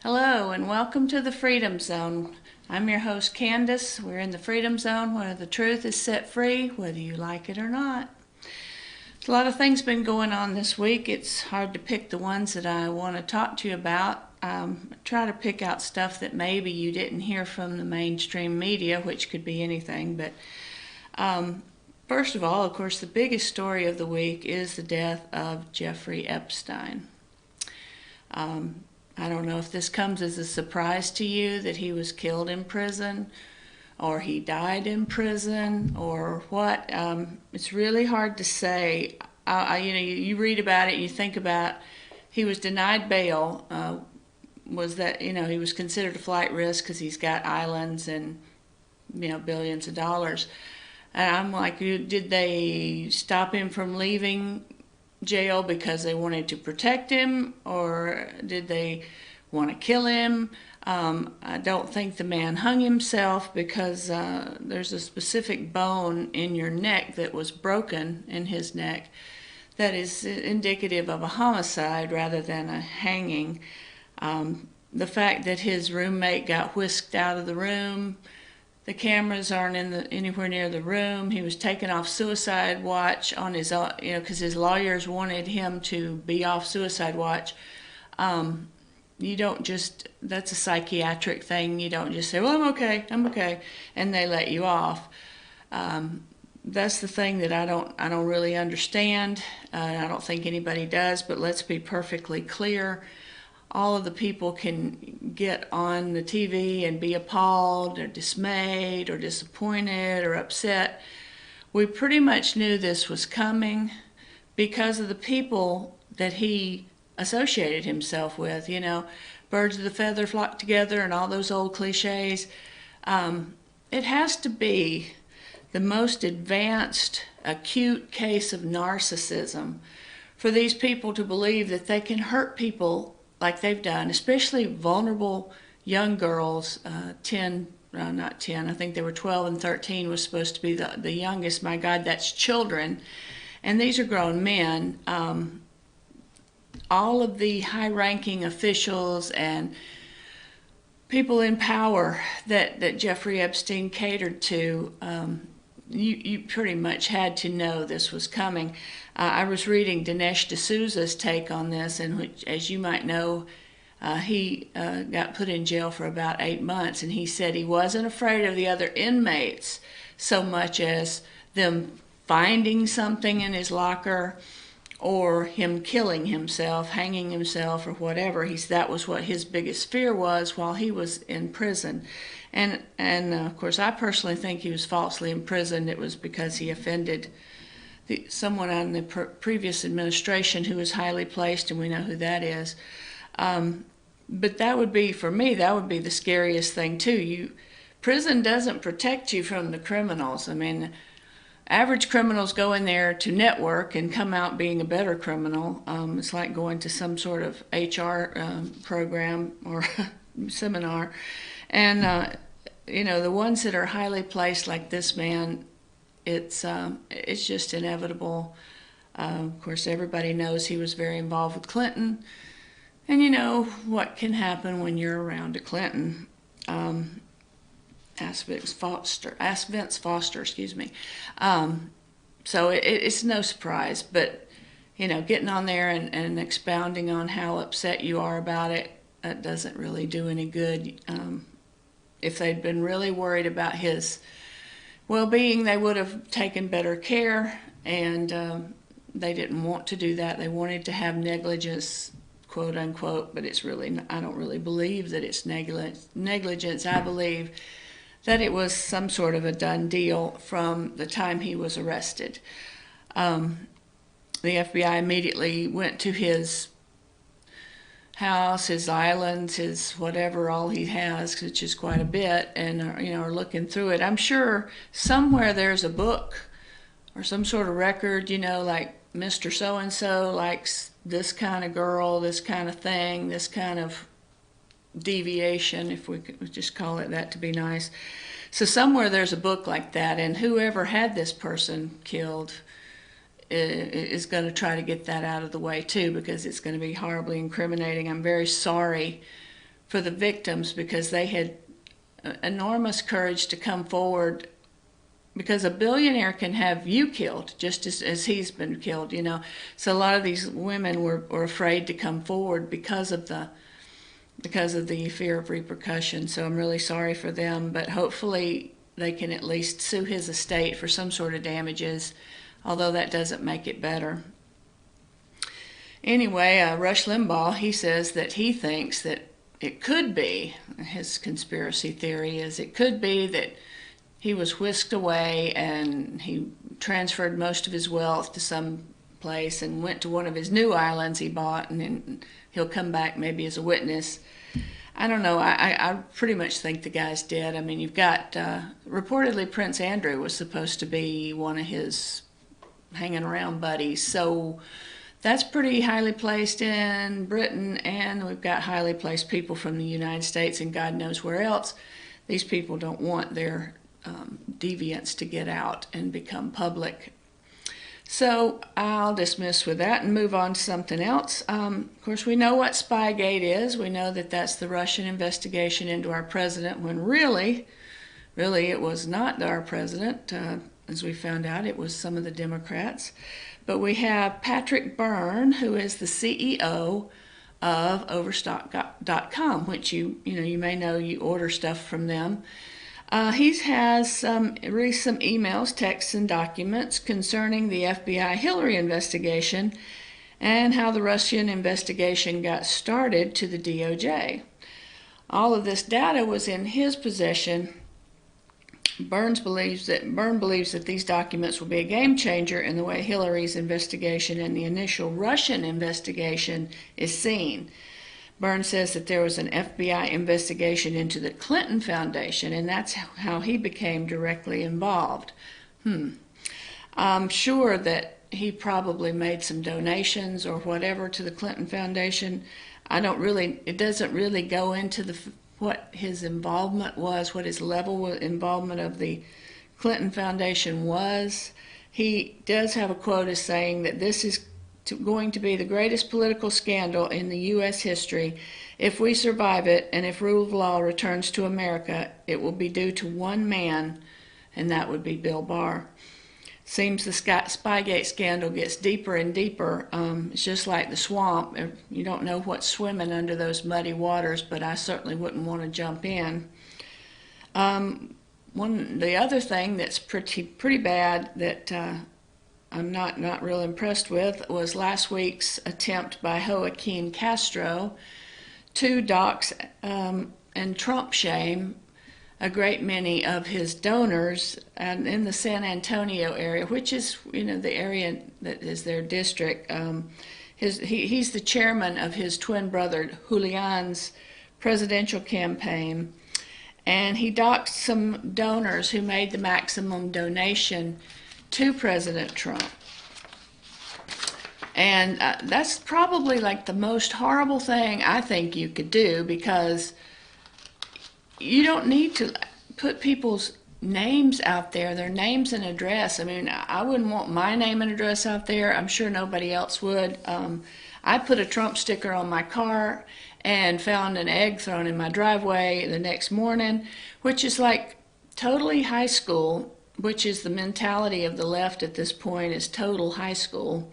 Hello and welcome to the Freedom Zone. I'm your host Candace. We're in the Freedom Zone where the truth is set free, whether you like it or not. A lot of things been going on this week. It's hard to pick the ones that I want to talk to you about. Try to pick out stuff that maybe you didn't hear from the mainstream media, which could be anything. But first of all, of course, the biggest story of the week is the death of Jeffrey Epstein. I don't know if this comes as a surprise to you that he was killed in prison or he died in prison or what. It's really hard to say. You read about it, you think about he was denied bail. Was that, he was considered a flight risk because he's got islands and, billions of dollars. And I'm like, did they stop him from leaving jail because they wanted to protect him, or did they want to kill him? I don't think the man hung himself because there's a specific bone in your neck that was broken in his neck that is indicative of a homicide rather than a hanging. The fact that his roommate got whisked out of the room, the cameras aren't anywhere near the room. He was taken off suicide watch on his own, because his lawyers wanted him to be off suicide watch. You don't just, that's a psychiatric thing. You don't just say, well, I'm okay, and they let you off. That's the thing that I don't really understand. I don't think anybody does, but let's be perfectly clear. All of the people can get on the TV and be appalled or dismayed or disappointed or upset. We pretty much knew this was coming because of the people that he associated himself with. Birds of the feather flock together and all those old cliches. It has to be the most advanced, acute case of narcissism for these people to believe that they can hurt people like they've done, especially vulnerable young girls. 10, not 10, I think they were 12 and 13 was supposed to be the youngest. My God, that's children. And these are grown men. All of the high-ranking officials and people in power that Jeffrey Epstein catered to, you pretty much had to know this was coming. I was reading Dinesh D'Souza's take on this, and which, as you might know, he got put in jail for about 8 months, and he said he wasn't afraid of the other inmates so much as them finding something in his locker or him killing himself, hanging himself, or whatever. That was what his biggest fear was while he was in prison. And of course, I personally think he was falsely imprisoned. It was because he offended someone on the previous administration who was highly placed, and we know who that is. But that would be, for me, that would be the scariest thing too. Prison doesn't protect you from the criminals. I mean, average criminals go in there to network and come out being a better criminal. It's like going to some sort of HR program or seminar. And, the ones that are highly placed like this man, it's just inevitable. Of course, everybody knows he was very involved with Clinton. And you know what can happen when you're around a Clinton. Ask Vince Foster, excuse me. So it's no surprise, but getting on there and expounding on how upset you are about it, that doesn't really do any good. If they'd been really worried about his well-being, they would have taken better care, and they didn't want to do that. They wanted to have negligence, quote unquote, but it's really, I don't really believe that it's negligence. I believe that it was some sort of a done deal from the time he was arrested. The FBI immediately went to his house, his islands, his whatever all he has, which is quite a bit, and are looking through it. I'm sure somewhere there's a book or some sort of record, like Mr. So-and-so likes this kind of girl, this kind of thing, this kind of deviation, if we could just call it that to be nice. So somewhere there's a book like that, and whoever had this person killed is going to try to get that out of the way too, because it's going to be horribly incriminating. I'm very sorry for the victims, because they had enormous courage to come forward, because a billionaire can have you killed just as he's been killed, you know. So a lot of these women were afraid to come forward because of the fear of repercussion. So I'm really sorry for them, but hopefully they can at least sue his estate for some sort of damages, although that doesn't make it better. Anyway, Rush Limbaugh, he says that he thinks that it could be, his conspiracy theory is, it could be that he was whisked away and he transferred most of his wealth to some place and went to one of his new islands he bought, and then he'll come back maybe as a witness. I don't know. I pretty much think the guy's dead. I mean, you've got, reportedly Prince Andrew was supposed to be one of his hanging around buddies. So that's pretty highly placed in Britain, and we've got highly placed people from the United States and God knows where else. These people don't want their deviants to get out and become public. So I'll dismiss with that and move on to something else. Of course, we know what Spygate is. We know that that's the Russian investigation into our president, when really it was not our president. As we found out, it was some of the Democrats. But we have Patrick Byrne, who is the CEO of Overstock.com, which you may know, you order stuff from them. He has some emails, texts, and documents concerning the FBI Hillary investigation and how the Russian investigation got started to the DOJ. All of this data was in his possession. Byrne believes that these documents will be a game changer in the way Hillary's investigation and the initial Russian investigation is seen. Byrne says that there was an FBI investigation into the Clinton Foundation, and that's how he became directly involved. I'm sure that he probably made some donations or whatever to the Clinton Foundation. It doesn't really go into what his involvement was, what his level of involvement of the Clinton Foundation was. He does have a quote as saying that this is going to be the greatest political scandal in the U.S. history. If we survive it, and if rule of law returns to America, it will be due to one man, and that would be Bill Barr. Seems the Spygate scandal gets deeper and deeper. It's just like the swamp. You don't know what's swimming under those muddy waters, but I certainly wouldn't want to jump in. The other thing that's pretty bad that I'm not real impressed with was last week's attempt by Joaquin Castro to dox and Trump shame a great many of his donors in the San Antonio area, which is the area that is their district. He's the chairman of his twin brother Julian's presidential campaign, and he doxed some donors who made the maximum donation to President Trump. And that's probably like the most horrible thing I think you could do, because you don't need to put people's names out there, their names and address. I mean, I wouldn't want my name and address out there. I'm sure nobody else would. I put a Trump sticker on my car and found an egg thrown in my driveway the next morning, which is like totally high school, which is the mentality of the left at this point, is total high school.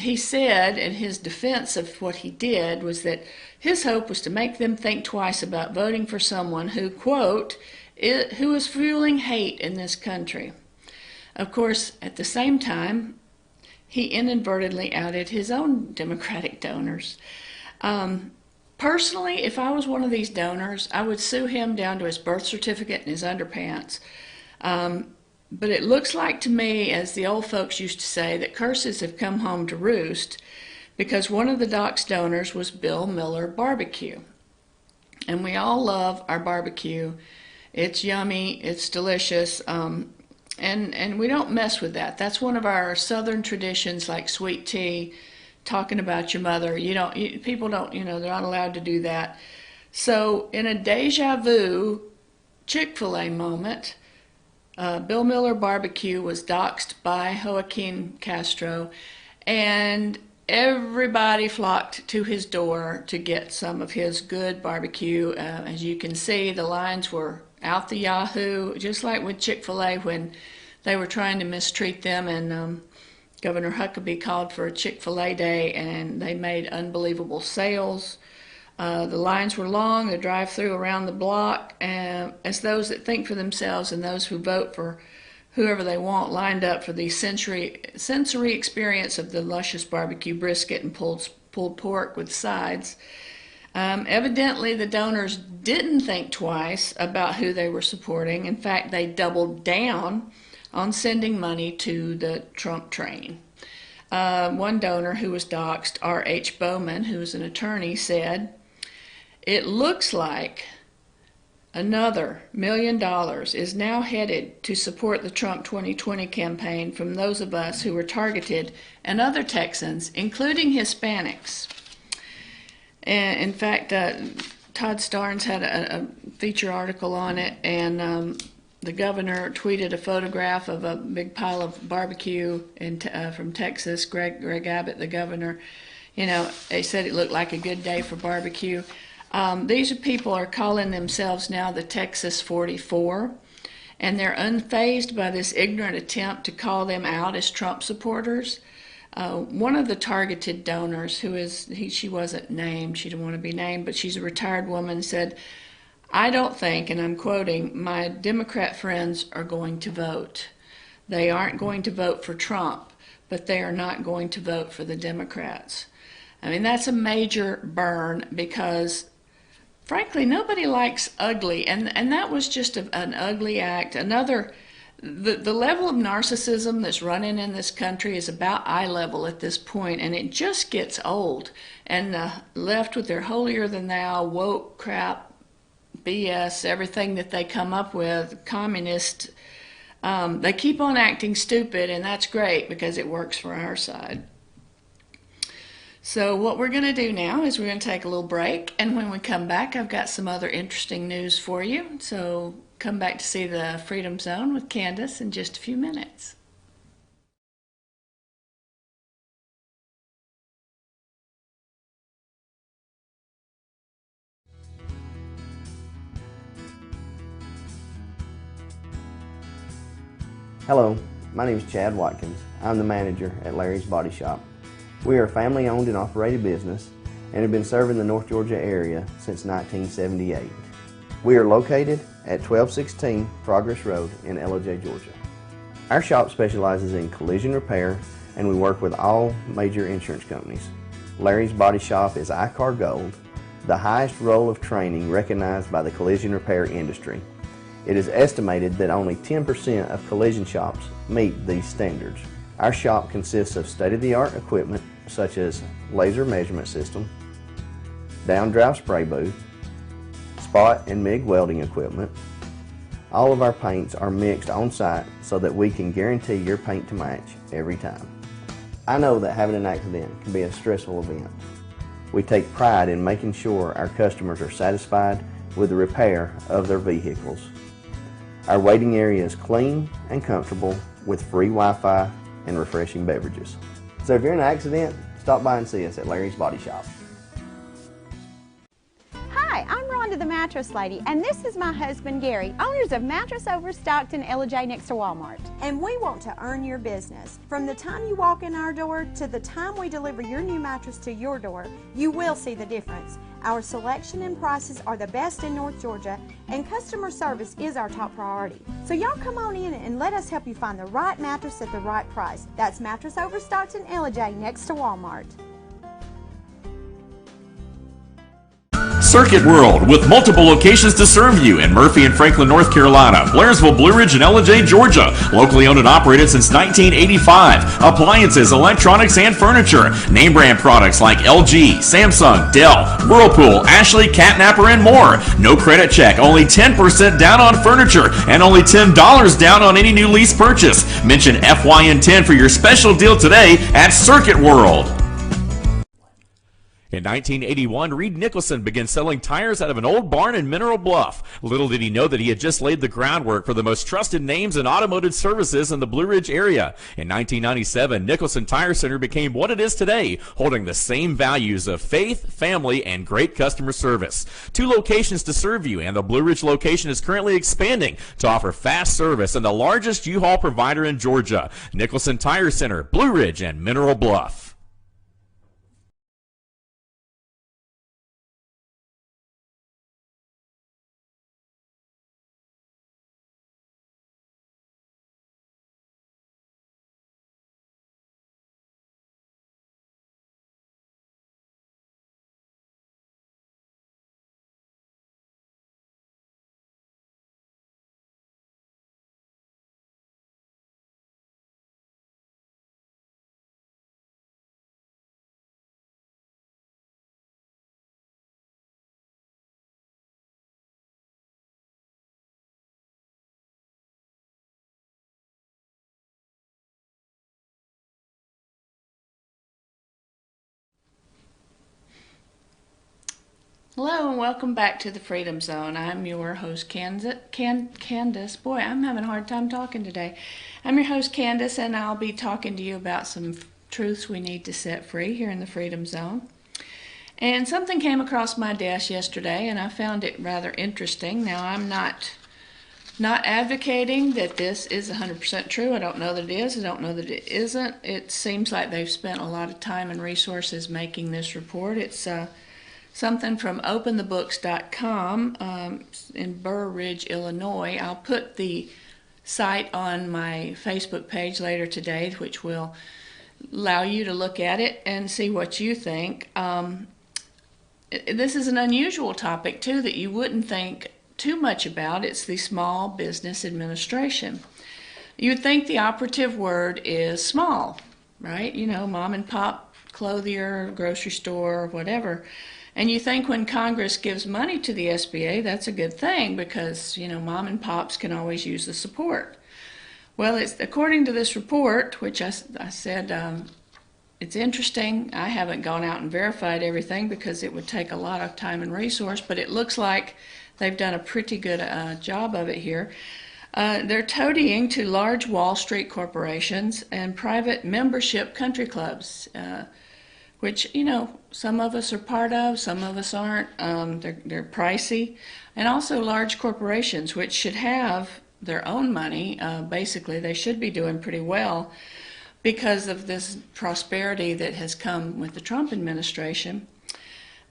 He said in his defense of what he did was that his hope was to make them think twice about voting for someone who, quote, who is fueling hate in this country. Of course, at the same time, he inadvertently outed his own Democratic donors. Personally, if I was one of these donors, I would sue him down to his birth certificate and his underpants. But it looks like to me, as the old folks used to say, that curses have come home to roost, because one of the doxed donors was Bill Miller Barbecue. And we all love our barbecue. It's yummy, it's delicious, and we don't mess with that. That's one of our southern traditions, like sweet tea, talking about your mother. People don't, they're not allowed to do that. So in a deja vu Chick-fil-a moment, Bill Miller Barbecue was doxed by Joaquin Castro, and everybody flocked to his door to get some of his good barbecue. As you can see, the lines were out the yahoo, just like with Chick-fil-A when they were trying to mistreat them, and Governor Huckabee called for a Chick-fil-A day, and they made unbelievable sales. The lines were long, the drive-through around the block, as those that think for themselves and those who vote for whoever they want lined up for the sensory experience of the luscious barbecue brisket and pulled pork with sides. Evidently, the donors didn't think twice about who they were supporting. In fact, they doubled down on sending money to the Trump train. One donor who was doxed, R.H. Bowman, who is an attorney, said, "It looks like another $1 million is now headed to support the Trump 2020 campaign from those of us who were targeted and other Texans, including Hispanics." And in fact, Todd Starnes had a feature article on it, and the governor tweeted a photograph of a big pile of barbecue from Texas. Greg Abbott, the governor, they said it looked like a good day for barbecue. These people are calling themselves now the Texas 44, and they're unfazed by this ignorant attempt to call them out as Trump supporters. One of the targeted donors, she wasn't named, she didn't want to be named, but she's a retired woman, said, "I don't think," and I'm quoting, "my Democrat friends are going to vote. They aren't going to vote for Trump, but they are not going to vote for the Democrats." I mean, that's a major burn because, frankly, nobody likes ugly, and that was just an ugly act. The level of narcissism that's running in this country is about eye level at this point, and it just gets old. And the left with their holier-than-thou, woke crap, BS, everything that they come up with, communist, they keep on acting stupid, and that's great because it works for our side. So what we're going to do now is we're going to take a little break, and when we come back, I've got some other interesting news for you. So come back to see the Freedom Zone with Candace in just a few minutes. Hello, my name is Chad Watkins. I'm the manager at Larry's Body Shop. We are a family-owned and operated business and have been serving the North Georgia area since 1978. We are located at 1216 Progress Road in LOJ, Georgia. Our shop specializes in collision repair, and we work with all major insurance companies. Larry's Body Shop is ICAR Gold, the highest role of training recognized by the collision repair industry. It is estimated that only 10% of collision shops meet these standards. Our shop consists of state-of-the-art equipment such as laser measurement system, down-drive spray booth, spot and MIG welding equipment. All of our paints are mixed on site so that we can guarantee your paint to match every time. I know that having an accident can be a stressful event. We take pride in making sure our customers are satisfied with the repair of their vehicles. Our waiting area is clean and comfortable with free Wi-Fi and refreshing beverages. So if you're in an accident, stop by and see us at Larry's Body Shop. Hi, I'm Rhonda the Mattress Lady, and this is my husband Gary, owners of Mattress Overstocked in LJ next to Walmart. And we want to earn your business. From the time you walk in our door to the time we deliver your new mattress to your door, you will see the difference. Our selection and prices are the best in North Georgia, and customer service is our top priority. So y'all come on in and let us help you find the right mattress at the right price. That's Mattress Overstocked in LJ next to Walmart. Circuit World, with multiple locations to serve you in Murphy and Franklin, North Carolina, Blairsville, Blue Ridge, and LJ, Georgia. Locally owned and operated since 1985. Appliances, electronics, and furniture. Name brand products like LG, Samsung, Dell, Whirlpool, Ashley, Catnapper, and more. No credit check, only 10% down on furniture, and only $10 down on any new lease purchase. Mention FYN10 for your special deal today at Circuit World. In 1981, Reed Nicholson began selling tires out of an old barn in Mineral Bluff. Little did he know that he had just laid the groundwork for the most trusted names in automotive services in the Blue Ridge area. In 1997, Nicholson Tire Center became what it is today, holding the same values of faith, family, and great customer service. 2 locations to serve you, and the Blue Ridge location is currently expanding to offer fast service and the largest U-Haul provider in Georgia. Nicholson Tire Center, Blue Ridge, and Mineral Bluff. Hello and welcome back to the Freedom Zone. I'm your host Candace. Boy, I'm having a hard time talking today. I'm your host Candace, and I'll be talking to you about some truths we need to set free here in the Freedom Zone. And something came across my desk yesterday, and I found it rather interesting. Now, I'm not advocating that this is 100% true. I don't know that it is. I don't know that it isn't. It seems like they've spent a lot of time and resources making this report. It's something from openthebooks.com in Burr Ridge, Illinois. I'll put the site on my Facebook page later today, which will allow you to look at it and see what you think. This is an unusual topic, too, that you wouldn't think too much about. It's the Small Business Administration. You'd think the operative word is small, right? You know, mom and pop clothier, grocery store, whatever. And you think when Congress gives money to the SBA, that's a good thing because, you know, mom and pops can always use the support. Well, it's according to this report, which I said it's interesting. I haven't gone out and verified everything because it would take a lot of time and resource, but it looks like they've done a pretty good job of it here. They're toadying to large Wall Street corporations and private membership country clubs, which, you know, some of us are part of, some of us aren't. They're pricey. And also large corporations, which should have their own money. Basically, they should be doing pretty well because of this prosperity that has come with the Trump administration.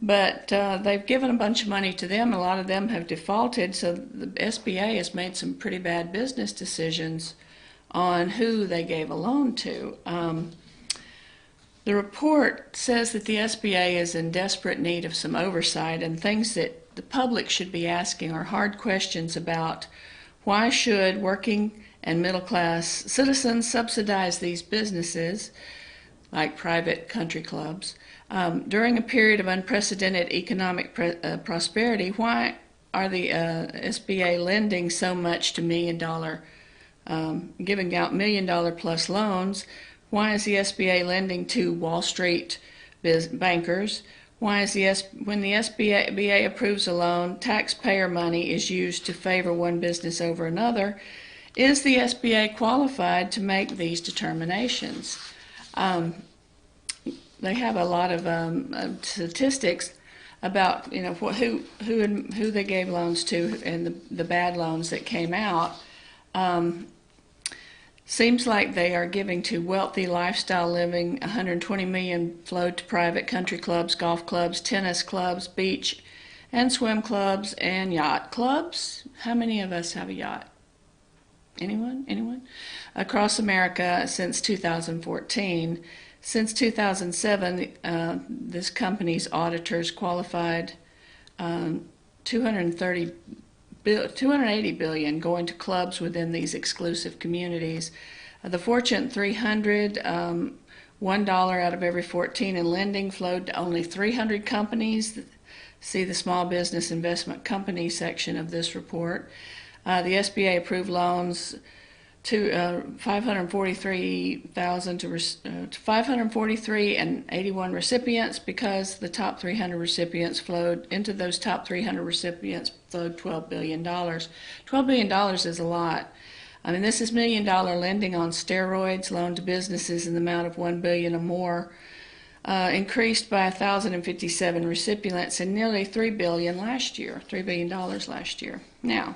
But they've given a bunch of money to them. A lot of them have defaulted, so the SBA has made some pretty bad business decisions on who they gave a loan to. The report says that the SBA is in desperate need of some oversight, and things that the public should be asking are hard questions about why should working and middle-class citizens subsidize these businesses, like private country clubs, during a period of unprecedented economic prosperity. Why are the SBA lending so much to giving out $1 million plus loans? Why is the SBA lending to Wall Street bankers? Why is when the SBA approves a loan, taxpayer money is used to favor one business over another? Is the SBA qualified to make these determinations? They have a lot of statistics about, you know, who they gave loans to and the bad loans that came out. Seems like they are giving to wealthy lifestyle living. 120 million flowed to private country clubs, golf clubs, tennis clubs, beach and swim clubs, and yacht clubs. How many of us have a yacht? Anyone? Across America since 2014. Since 2007, this company's auditors qualified $280 billion going to clubs within these exclusive communities. The Fortune 300, $1 out of every 14 in lending flowed to only 300 companies. See the Small Business Investment Company section of this report. The SBA approved loans to 543,000 to 543 and 81 recipients, because the top 300 recipients flowed into those top 300 recipients flowed $12 billion. $12 billion is a lot. I mean, this is $1 million lending on steroids, loan to businesses in the amount of $1 billion or more, increased by 1,057 recipients and nearly $3 billion last year. $3 billion last year. Now,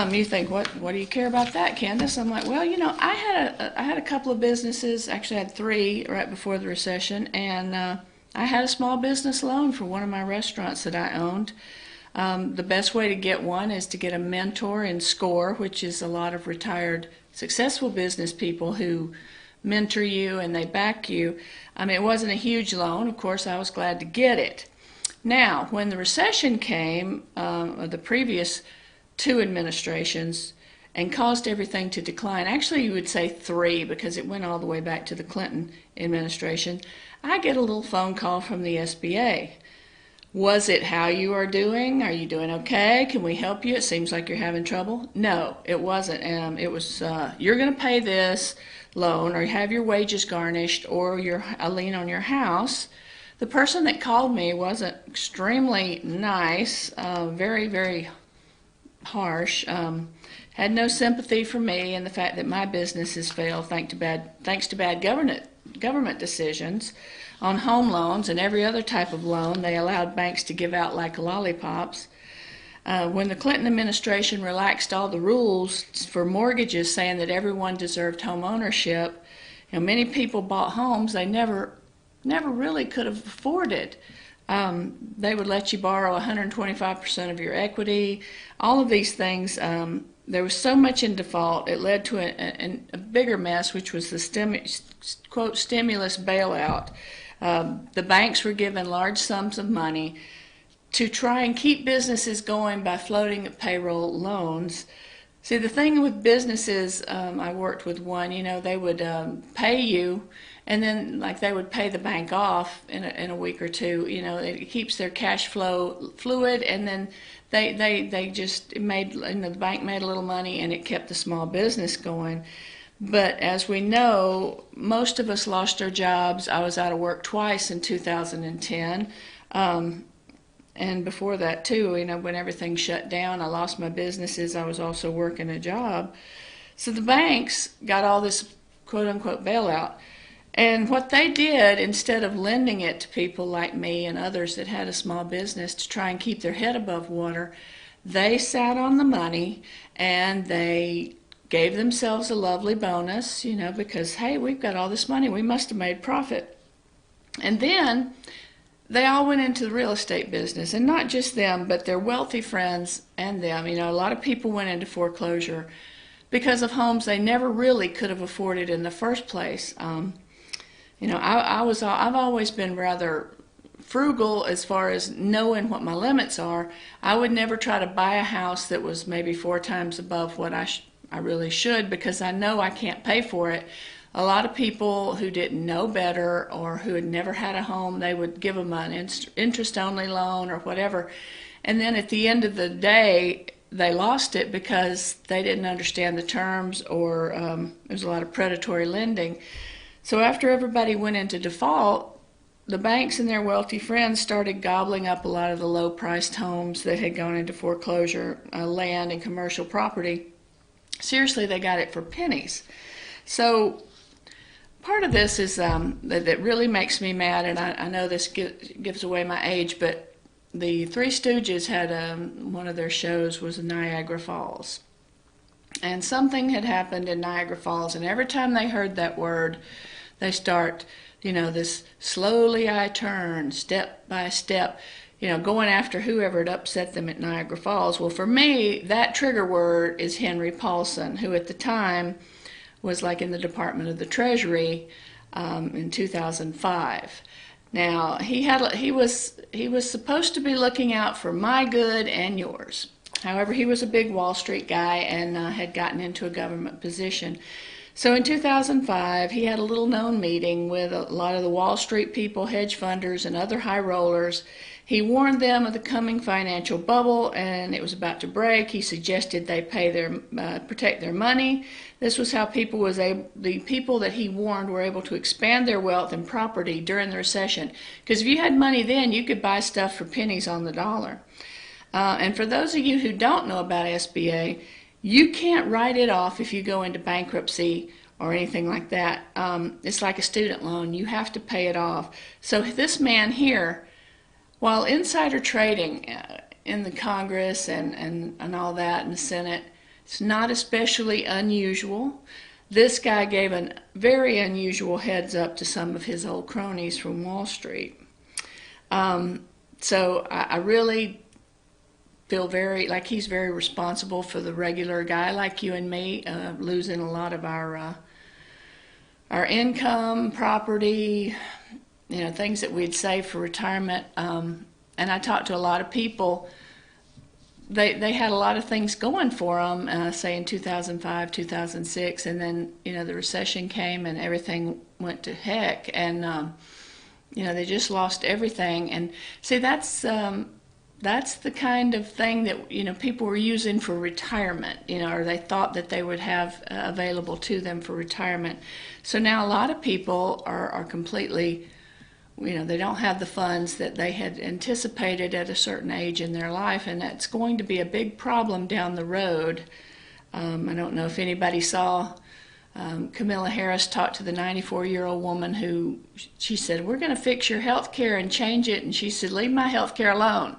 you think, what do you care about that, Candace? I'm like, well, you know, I had a couple of businesses. Actually, I had 3 right before the recession, and I had a small business loan for one of my restaurants that I owned. The best way to get one is to get a mentor in SCORE, which is a lot of retired successful business people who mentor you and they back you. I mean, it wasn't a huge loan. Of course, I was glad to get it. Now, when the recession came, the previous 2 administrations, and caused everything to decline. Actually, you would say 3, because it went all the way back to the Clinton administration. I get a little phone call from the SBA. Was it how you are doing? Are you doing okay? Can we help you? It seems like you're having trouble. No, it wasn't. It was, you're going to pay this loan, or have your wages garnished, or a lien on your house. The person that called me wasn't extremely nice, very, very harsh, had no sympathy for me and the fact that my business has failed thanks to bad government decisions on home loans and every other type of loan they allowed banks to give out like lollipops. When the Clinton administration relaxed all the rules for mortgages, saying that everyone deserved home ownership, you know, many people bought homes they never really could have afforded. They would let you borrow 125% of your equity. All of these things, there was so much in default, it led to a bigger mess, which was the quote, stimulus bailout. The banks were given large sums of money to try and keep businesses going by floating payroll loans. See, the thing with businesses, I worked with one, you know, they would pay you, and then like they would pay the bank off in a week or 2. You know, it keeps their cash flow fluid, and then they just made, you know, the bank made a little money, and it kept the small business going. But as we know, most of us lost our jobs. I was out of work twice in 2010. And before that too, you know, when everything shut down, I lost my businesses. I was also working a job. So the banks got all this quote unquote bailout. And what they did, instead of lending it to people like me and others that had a small business to try and keep their head above water, they sat on the money and they gave themselves a lovely bonus, you know, because, hey, we've got all this money, we must have made profit. And then they all went into the real estate business, and not just them, but their wealthy friends and them. You know, a lot of people went into foreclosure because of homes they never really could have afforded in the first place. You know, I've always been rather frugal as far as knowing what my limits are. I would never try to buy a house that was maybe 4 times above what I really should, because I know I can't pay for it. A lot of people who didn't know better or who had never had a home, they would give them an interest-only loan or whatever. And then at the end of the day, they lost it because they didn't understand the terms, or there was a lot of predatory lending. So after everybody went into default, the banks and their wealthy friends started gobbling up a lot of the low-priced homes that had gone into foreclosure, land and commercial property. Seriously, they got it for pennies. So part of this is that really makes me mad, and I know this gives away my age, but the Three Stooges had one of their shows was Niagara Falls. And something had happened in Niagara Falls, and every time they heard that word, they start, you know, this slowly I turn, step by step, you know, going after whoever had upset them at Niagara Falls. Well, for me, that trigger word is Henry Paulson, who at the time was like in the Department of the Treasury in 2005. Now, he was supposed to be looking out for my good and yours. However, he was a big Wall Street guy and had gotten into a government position. So in 2005, he had a little known meeting with a lot of the Wall Street people, hedge funders, and other high rollers. He warned them of the coming financial bubble, and it was about to break. He suggested they protect their money. This was how the people that he warned were able to expand their wealth and property during the recession. Because if you had money then, you could buy stuff for pennies on the dollar. And for those of you who don't know about SBA, you can't write it off if you go into bankruptcy or anything like that. It's like a student loan. You have to pay it off. So this man here, while insider trading in the Congress and all that in the Senate, it's not especially unusual. This guy gave a very unusual heads up to some of his old cronies from Wall Street. So I really feel like he's very responsible for the regular guy like you and me, losing a lot of our income, property, things that we'd saved for retirement. And I talked to a lot of people. They had a lot of things going for them, say in 2005, 2006, and then the recession came and everything went to heck, and they just lost everything. And see, that's the kind of thing that people were using for retirement, or they thought that they would have available to them for retirement. So now a lot of people are completely, they don't have the funds that they had anticipated at a certain age in their life, and that's going to be a big problem down the road. I don't know if anybody saw Kamala Harris talk to the 94-year-old woman who, she said, "We're going to fix your health care and change it," and she said, "Leave my health care alone."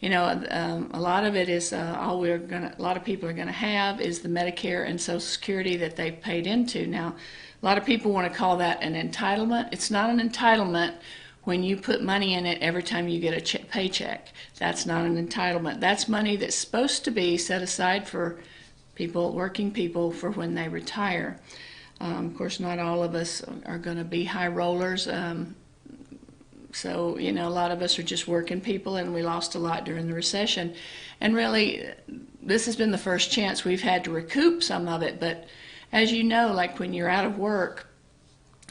A lot of it is a lot of people are going to have is the Medicare and Social Security that they've paid into. Now, a lot of people want to call that an entitlement. It's not an entitlement when you put money in it every time you get a paycheck. That's not an entitlement. That's money that's supposed to be set aside for working people, for when they retire. Of course, not all of us are going to be high rollers. So, a lot of us are just working people, and we lost a lot during the recession. And really, this has been the first chance we've had to recoup some of it. But as you know, like when you're out of work,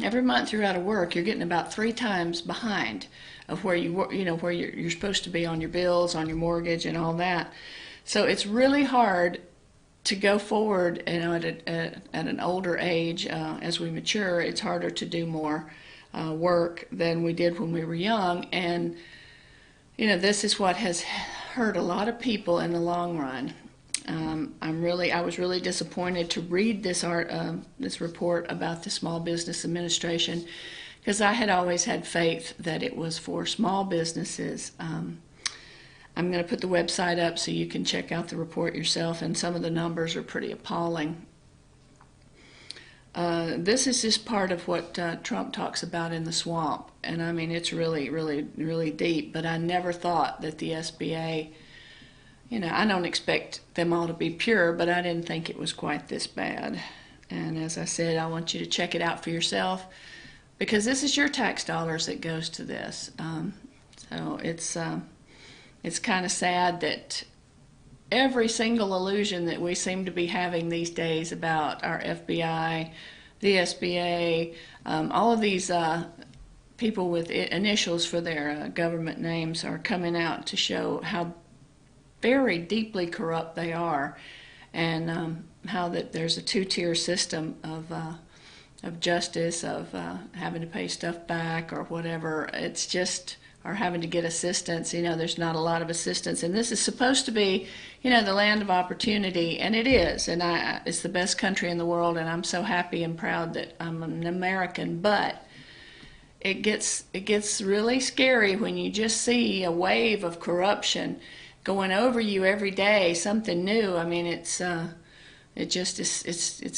every month you're out of work, you're getting about 3 times behind of where where you're supposed to be on your bills, on your mortgage, and all that. So it's really hard to go forward, at an older age. As we mature, it's harder to do more work than we did when we were young, and this is what has hurt a lot of people in the long run. I was really disappointed to read this report about the Small Business Administration, because I had always had faith that it was for small businesses. I'm going to put the website up so you can check out the report yourself, and some of the numbers are pretty appalling. This is just part of what Trump talks about in the swamp, and I mean, it's really, really, really deep, but I never thought that the SBA, I don't expect them all to be pure, but I didn't think it was quite this bad. And as I said, I want you to check it out for yourself, because this is your tax dollars that goes to this. So it's kind of sad that every single illusion that we seem to be having these days about our FBI, the SBA, all of these people with initials for their government names are coming out to show how very deeply corrupt they are, and how that there's a 2-tier system of justice, of having to pay stuff back or whatever. It's just, or having to get assistance. There's not a lot of assistance, and this is supposed to be, the land of opportunity, and it is, and it's the best country in the world, and I'm so happy and proud that I'm an American. But it gets really scary when you just see a wave of corruption going over you every day, something new. I mean, it's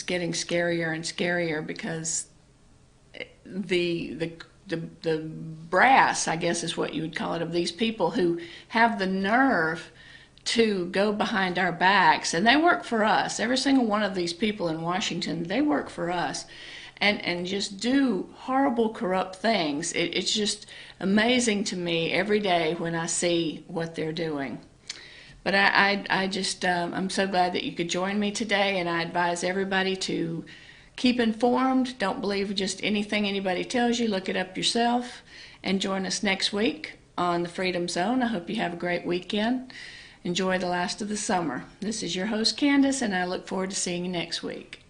getting scarier and scarier, because the brass, I guess is what you would call it, of these people who have the nerve to go behind our backs, and they work for us. Every single one of these people in Washington, they work for us, and just do horrible, corrupt things. It's just amazing to me every day when I see what they're doing. But I'm so glad that you could join me today, and I advise everybody to Keep informed. Don't believe just anything anybody tells you. Look it up yourself. And join us next week on the Freedom Zone. I hope you have a great weekend. Enjoy the last of the summer. This is your host, Candace, and I look forward to seeing you next week.